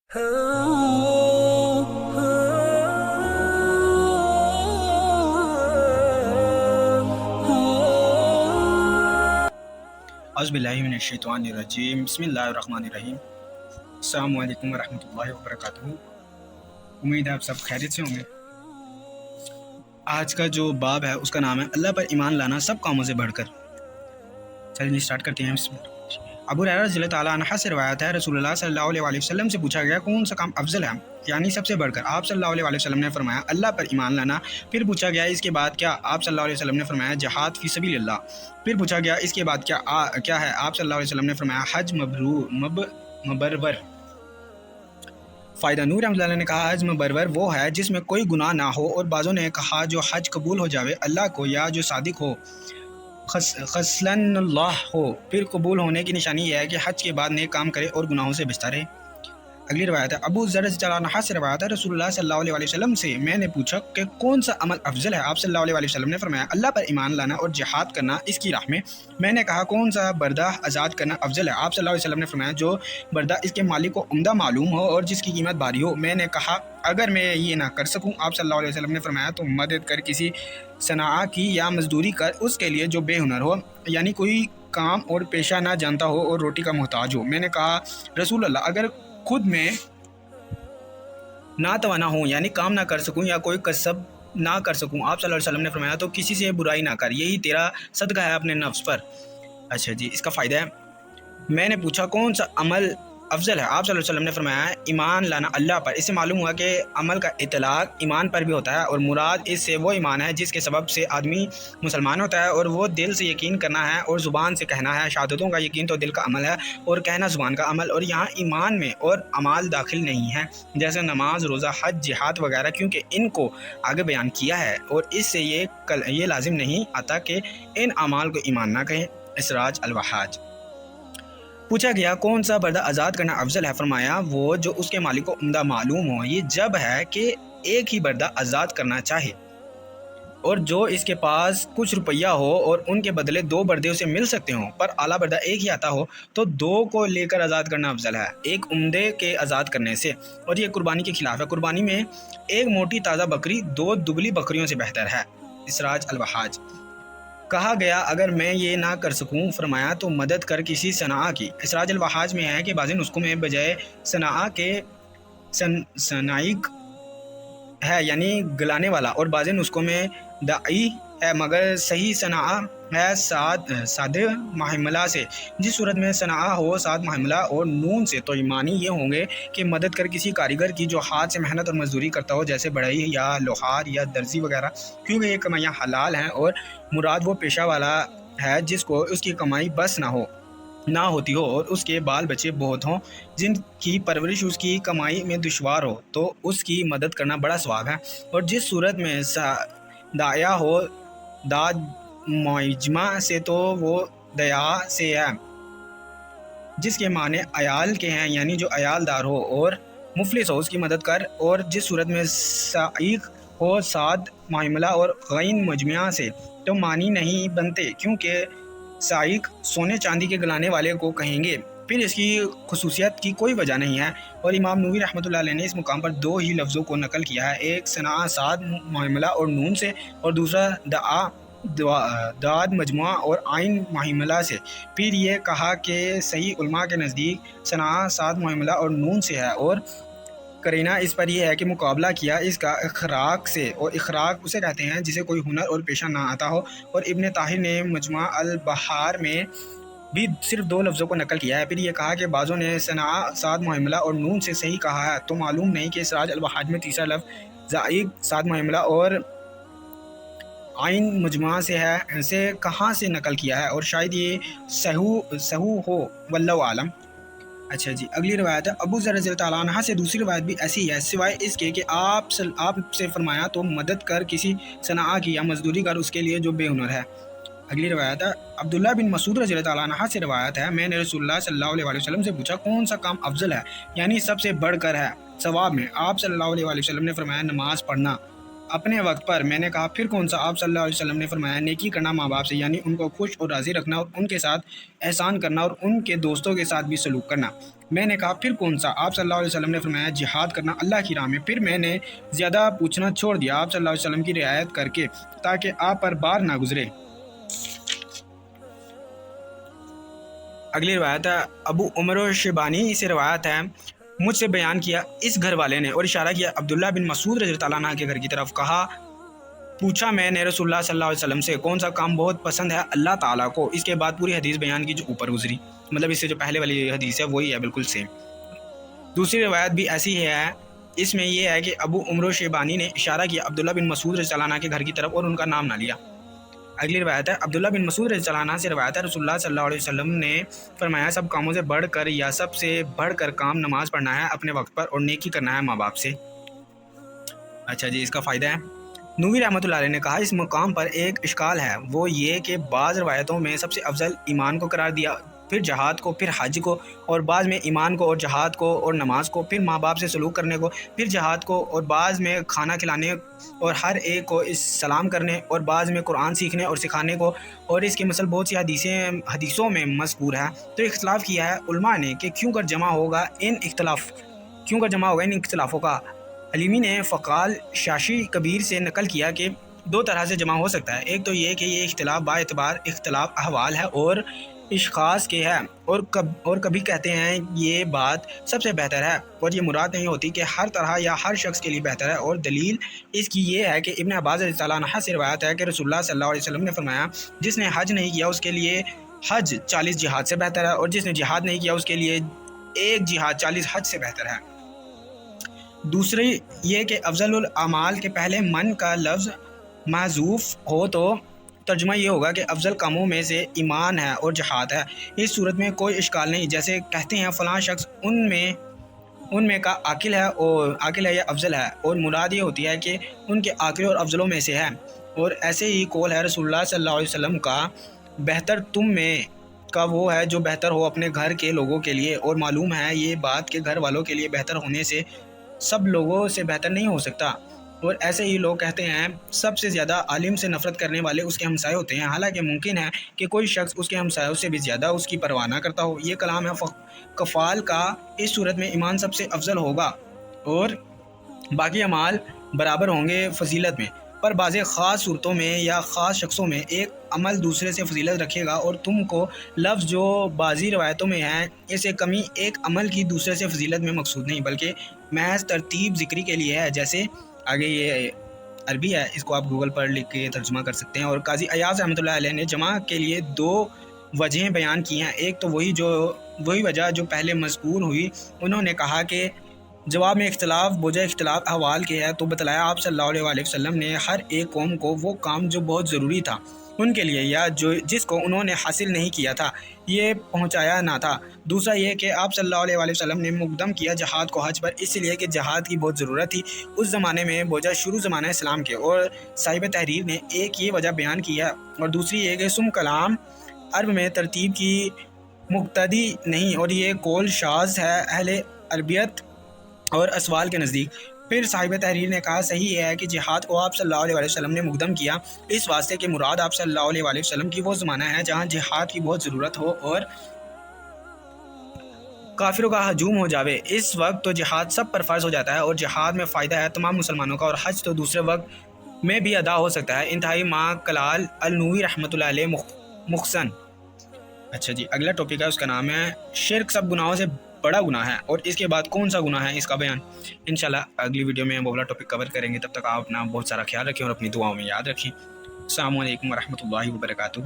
औज़ुबिल्लाहिमिनश्शैतानिर्रजीम बिस्मिल्लाहिर्रहमानिर्रहीम। अस्सलामु अलैकुम वरहमतुल्लाहि वबरकातुहू। उम्मीद है आप सब खैरियत से होंगे। आज का जो बाब है उसका नाम है अल्लाह पर ईमान लाना सब कामों से बढ़कर। चलिए स्टार्ट करते हैं। अबू हुरैरा रज़ियल्लाहु ताला अन्हु से रवायत है, रसूलुल्लाह सल्लल्लाहु अलैहि वसल्लम से पूछा गया कौन सा काम अफजल है, यानी सबसे बढ़कर। आप सल्लल्लाहु अलैहि वसल्लम ने फरमाया अल्लाह पर ईमान लाना। फिर पूछा गया इसके बाद क्या? आप सल्लल्लाहु अलैहि वसल्लम ने फरमाया जहाद फ़ी सबीलिल्लाह। फिर पूछा गया इसके बाद क्या है? आप सल्लल्लाहु अलैहि वसल्लम ने फरमाया हज मबरवर। फ़ायदा नूर रहमतुल्लाह ने कहा हज मबरवर वो है जिसमें कोई गुनाह ना हो, और बाज़ों ने कहा जो हज कबूल हो जावे अल्लाह को, या जो सादिक हो खसलल्लाह हो। फिर कबूल होने की निशानी यह है कि हज के बाद नेक काम करे और गुनाहों से बचता रहे। अगली रवायत है अबू ज़र रज़ियल्लाहु अन्हु से रवायत है, रसूलुल्लाह सल्लल्लाहु अलैहि वसल्लम से मैंने पूछा कि कौन सा अमल अफजल है। आप सल्लल्लाहु अलैहि वसल्लम ने फरमाया अल्लाह पर ईमान लाना और जिहाद करना इसकी राह में। मैंने कहा कौन सा बर्दा आज़ाद करना अफजल है। आप सल्लल्लाहु अलैहि वसल्लम ने फरमाया जो बर्दा इसके मालिक को उम्दा मालूम हो और जिसकी कीमत भारी हो। मैंने कहा अगर मैं ये ना कर सकूँ। आप सल्लल्लाहु अलैहि वसल्लम ने फरमाया तो मदद कर किसी सनाआ की या मजदूरी कर उसके लिए जो बेहुनर हो, यानी कोई काम और पेशा ना जानता हो और रोटी का मोहताज हो। मैंने कहा रसूल अल्लाह अगर खुद में ना तवाना हो, यानी काम ना कर सकूं या कोई कसब ना कर सकूं। आप सल्लल्लाहु अलैहि वसल्लम ने फरमाया तो किसी से बुराई ना कर, यही तेरा सदका है अपने नफ्स पर। अच्छा जी, इसका फ़ायदा है। मैंने पूछा कौन सा अमल अफजल है। आप सल्लल्लाहु अलैहि वसल्लम ने फरमाया ईमान लाना अल्लाह पर। इससे मालूम हुआ कि अमल का इतलाक ईमान पर भी होता है, और मुराद इससे वो ईमान है जिसके सबब से आदमी मुसलमान होता है, और वो दिल से यकीन करना है और ज़ुबान से कहना है। शहादतों का यकीन तो दिल का अमल है और कहना ज़ुबान का अमल, और यहाँ ईमान में और अमाल दाखिल नहीं है जैसे नमाज, रोज़ा, हज, जिहाद वगैरह, क्योंकि इनको आगे बयान किया है, और इससे ये लाजिम नहीं आता कि इन अमाल को ईमान ना कहें। इसराज अल-वहाज। पूछा गया कौन सा बर्दा आज़ाद करना अफजल है। फरमाया वो जो उसके मालिक को उम्दा मालूम हो। ये जब है कि एक ही बर्दा आज़ाद करना चाहे और जो इसके पास कुछ रुपया हो और उनके बदले दो बर्दे उसे मिल सकते हों, पर आला बर्दा एक ही आता हो तो दो को लेकर आज़ाद करना अफजल है एक उम्दे के आज़ाद करने से, और ये कुर्बानी के खिलाफ है। कुर्बानी में एक मोटी ताज़ा बकरी दो दुबली बकरियों से बेहतर है। इसराज अल-वहाज। कहा गया अगर मैं ये ना कर सकूं, फरमाया तो मदद कर किसी सनाआ की। इसराज अल-वहाज में है कि बाज़ नुस्खों में बजाय सनाआ के सनाइक है, यानी गलाने वाला, और बाज़ नुस्खों में दाई है, मगर सही सनाआ है सादे महमला से। जिस सूरत में सनाआ हो साद महमला और नून से, तो ईमानी ये होंगे कि मदद कर किसी कारीगर की जो हाथ से मेहनत और मजदूरी करता हो, जैसे बढ़ई या लोहार या दर्जी वगैरह, क्योंकि ये कमाइयाँ हलाल हैं, और मुराद वो पेशा वाला है जिसको उसकी कमाई बस ना होती हो और उसके बाल बच्चे बहुत हों जिनकी परवरिश उसकी कमाई में दुश्वार हो, तो उसकी मदद करना बड़ा सवाब है। और जिस सूरत में दाया हो दाद मुइजमा से, तो वो दया से है जिसके माने अयाल के हैं, यानी जो अयालदार हो और मुफलिस हो उसकी मदद कर। और जिस सूरत में साइक हो साद मामला और गैन मजमिया से, तो मानी नहीं बनते, क्योंकि साइक सोने चांदी के गलाने वाले को कहेंगे, फिर इसकी खसूसियत की कोई वजह नहीं है। और इमाम नूवी रहमतुल्लाह अलैह ने इस मुकाम पर दो ही लफ्ज़ों को नकल किया है, एक सना साद मामला और नून से, और दूसरा दाद मजमुआ और आइन मामला से। फिर ये कहा कि सही उलमा के नज़दीक सना साद मामला और नून से है, और करीना इस पर यह है कि मुकाबला किया इसका इखराक से, और इखराक उसे कहते हैं जिसे कोई हुनर और पेशा ना आता हो। और इब्न ताहिर ने मजमा अल बहार में भी सिर्फ दो लफ्ज़ों को नकल किया है। फिर ये कहा कि बाज़ों ने सना साद मामला और नून से सही कहा है, तो मालूम नहीं कि इसराज अल-वहाज में तीसरा लफ्ज़ ज़ाइक साद मामला और आइन मजमा से है, इसे कहाँ से नकल किया है, और शायद ये सहू हो, वल्लाहु आलम। अच्छा जी, अगली रवायत है अबू ज़र रज़ियल्लाहु अन्हु से। दूसरी रवायत भी ऐसी है, सिवाय इसके कि आपसे फरमाया तो मदद कर किसी सनाआ की या मजदूरी कर उसके लिए जो बेहुनर है। अगली रवायत है अब्दुल्लाह बिन मसूद रज़ियल्लाहु अन्हु से रवायत है, मैंने रसूलुल्लाह सल्लल्लाहु अलैहि वसल्लम से पूछा कौन सा काम अफजल है, यानी सबसे बढ़कर है सवाब में। आप सल्लल्लाहु अलैहि वसल्लम ने फरमाया नमाज पढ़ना। اپنے وقت پر۔ میں نے کہا پھر کون سا؟ آپ صلی اللہ علیہ وسلم نے فرمایا نیکی کرنا ماں باپ سے، یعنی ان کو خوش اور راضی رکھنا اور ان کے ساتھ احسان کرنا اور ان کے دوستوں کے ساتھ بھی سلوک کرنا۔ میں نے کہا پھر کون سا؟ آپ صلی اللہ علیہ وسلم نے فرمایا جہاد کرنا اللہ کی راہ میں۔ پھر میں نے زیادہ پوچھنا چھوڑ دیا آپ صلی اللہ علیہ وسلم کی رعایت کر کے، تاکہ آپ پر بار نہ گزرے۔ اگلی روایت ہے ابو عمر شیبانی سے روایت ہے، مجھ سے بیان کیا اس گھر والے نے، اور اشارہ کیا عبداللہ بن مسعود رضی اللہ عنہ کے گھر کی طرف۔ کہا پوچھا میں نے رسول اللہ صلی اللہ علیہ وسلم سے کون سا کام بہت پسند ہے اللہ تعالیٰ کو؟ اس کے بعد پوری حدیث بیان کی جو اوپر گزری، مطلب اس سے جو پہلے والی حدیث ہے وہی ہے بالکل سیم۔ دوسری روایت بھی ایسی ہی ہے، اس میں یہ ہے کہ ابو عمر شیبانی نے اشارہ کیا عبداللہ بن مسعود رضی اللہ عنہ کے گھر کی طرف اور ان کا نام نہ لیا۔ اگلی روایت ہے عبداللہ بن مسعود رضی اللہ عنہ سے روایت ہے، رسول اللہ صلی اللہ علیہ وسلم نے فرمایا سب کاموں سے بڑھ کر یا سب سے بڑھ کر کام نماز پڑھنا ہے اپنے وقت پر، اور نیکی کرنا ہے ماں باپ سے۔ اچھا جی، اس کا فائدہ ہے۔ نووی رحمۃ اللہ علیہ نے کہا اس مقام پر ایک اشکال ہے، وہ یہ کہ بعض روایتوں میں سب سے افضل ایمان کو قرار دیا، پھر جہاد کو، پھر حج کو، اور بعض میں ایمان کو اور جہاد کو اور نماز کو، پھر ماں باپ سے سلوک کرنے کو، پھر جہاد کو، اور بعض میں کھانا کھلانے اور ہر ایک کو سلام کرنے، اور بعض میں قرآن سیکھنے اور سکھانے کو، اور اس کے مثل بہت سی حدیثوں میں مذکور ہے۔ تو اختلاف کیا ہے علماء نے کہ کیوں کر جمع ہوگا ان اختلافوں کا۔ حلیمی نے فقال شاشی کبیر سے نقل کیا کہ دو طرح سے جمع ہو سکتا ہے، ایک تو یہ کہ یہ اختلاف با اعتبار اختلاف احوال ہے اور اشخاص کے ہے، اور کبھی کہتے ہیں یہ بات سب سے بہتر ہے، اور یہ مراد نہیں ہوتی کہ ہر طرح یا ہر شخص کے لیے بہتر ہے، اور دلیل اس کی یہ ہے کہ ابن عباس رضی اللہ عنہ سے روایت ہے کہ رسول اللہ صلی اللہ علیہ وسلم نے فرمایا جس نے حج نہیں کیا اس کے لیے حج 40 جہاد سے بہتر ہے، اور جس نے جہاد نہیں کیا اس کے لیے ایک جہاد 40 حج سے بہتر ہے۔ دوسری یہ کہ افضل الاعمال کے پہلے من کا لفظ محذوف ہو تو ترجمہ یہ ہوگا کہ افضل کاموں میں سے ایمان ہے اور جہاد ہے۔ اس صورت میں کوئی اشکال نہیں، جیسے کہتے ہیں فلاں شخص ان میں کا عاقل ہے یا افضل ہے، اور مراد یہ ہوتی ہے کہ ان کے عاقل اور افضلوں میں سے ہے۔ اور ایسے ہی قول ہے رسول اللہ صلی اللہ علیہ وسلم کا، بہتر تم میں کا وہ ہے جو بہتر ہو اپنے گھر کے لوگوں کے لیے، اور معلوم ہے یہ بات کہ گھر والوں کے لیے بہتر ہونے سے سب لوگوں سے بہتر نہیں ہو سکتا۔ اور ایسے ہی لوگ کہتے ہیں سب سے زیادہ عالم سے نفرت کرنے والے اس کے ہمسائے ہوتے ہیں، حالانکہ ممکن ہے کہ کوئی شخص اس کے ہمسایوں سے بھی زیادہ اس کی پرواہ نہ کرتا ہو۔ یہ کلام ہے کفال کا۔ اس صورت میں ایمان سب سے افضل ہوگا اور باقی اعمال برابر ہوں گے فضیلت میں، پر بعض خاص صورتوں میں یا خاص شخصوں میں ایک عمل دوسرے سے فضیلت رکھے گا، اور تم کو لفظ جو بعضی روایتوں میں ہے اسے کمی ایک عمل کی دوسرے سے فضیلت میں مقصود نہیں بلکہ محض ترتیب ذکری کے لیے ہے۔ جیسے آگے یہ عربی ہے، اس کو آپ گوگل پر لکھ کے ترجمہ کر سکتے ہیں۔ اور قاضی ایاز رحمۃ اللہ علیہ نے جمع کے لیے دو وجہیں بیان کی ہیں، ایک تو وہی وجہ جو پہلے مذکور ہوئی، انہوں نے کہا کہ جواب میں اختلاف بوجہ اختلاف احوال کے ہے، تو بتلایا آپ صلی اللہ علیہ وسلم نے ہر ایک قوم کو وہ کام جو بہت ضروری تھا ان کے لیے یا جس کو انہوں نے حاصل نہیں کیا تھا یہ پہنچایا نہ تھا۔ دوسرا یہ کہ آپ صلی اللہ علیہ وسلم نے مقدم کیا جہاد کو حج پر، اس لیے کہ جہاد کی بہت ضرورت تھی اس زمانے میں بوجہ شروع زمانہ اسلام کے، اور صاحب تحریر نے ایک یہ وجہ بیان کی ہے، اور دوسری یہ کہ سم کلام عرب میں ترتیب کی مقتدی نہیں، اور یہ قول شاذ ہے اہل عربیت اور اسوال کے نزدیک۔ پھر صاحب تحریر نے کہا صحیح ہے کہ جہاد کو آپ صلی اللہ علیہ وسلم نے مقدم کیا اس واسطے کہ مراد آپ صلی اللہ علیہ وسلم کی وہ زمانہ ہے جہاں جہاد کی بہت ضرورت ہو اور کافروں کا ہجوم ہو جاوے۔ اس وقت تو جہاد سب پر فرض ہو جاتا ہے اور جہاد میں فائدہ ہے تمام مسلمانوں کا، اور حج تو دوسرے وقت میں بھی ادا ہو سکتا ہے۔ انتہائی ماں کلال النووی رحمۃ اللہ علیہ مخصن۔ اچھا جی، اگلا ٹاپک ہے، اس کا نام ہے شرک سب گناہوں سے بڑا گناہ ہے، اور اس کے بعد کون سا گناہ ہے اس کا بیان انشاءاللہ اگلی ویڈیو میں وہ والا ٹاپک کور کریں گے۔ تب تک آپ اپنا بہت سارا خیال رکھیں اور اپنی دعاؤں میں یاد رکھیں۔ السلام علیکم ورحمۃ اللہ وبرکاتہ۔